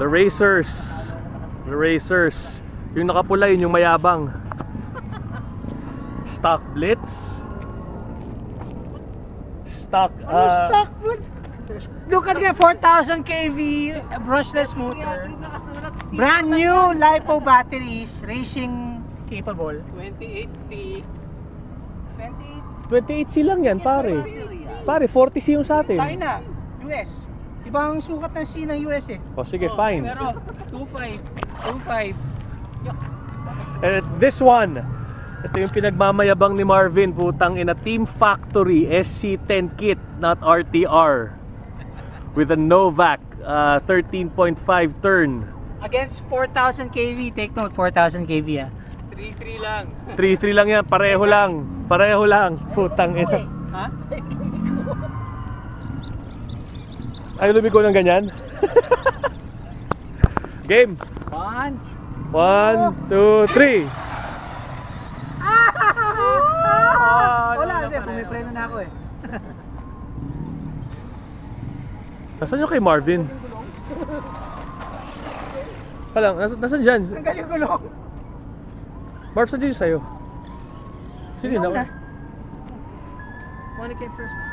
The racers. The racers. Yung nakapula yun yung mayabang. Stock Blitz. Stock Stock food. Look at the 4000 kV brushless motor. Brand new LiPo batteries, racing capable. 28C. 28C lang yan, pare. Pare, 40C yung sa atin. China, US. Ibang sukat ng C ng US eh. O sige, fine. Pero 25. 25. This one, ito yung pinagmamayabang ni Marvin, putang ina, Team Factory SC10 kit, not RTR, with a Novak 13.5 turn. Against 4000 kV, take note, 4000 kV ah. 3-3 lang. 3-3 lang yan, pareho lang. Pareho lang, putang ina. Ha? Ayaw lumigo ng ganyan? Game. 1 1, 2, 3. Wala, hindi, pumipreno na ako eh. Nasaan yung kay Marvin? Palang, nasaan dyan? Ang galing gulong. Marv, saan dyan yung sa'yo? Sino yun ako? One came first.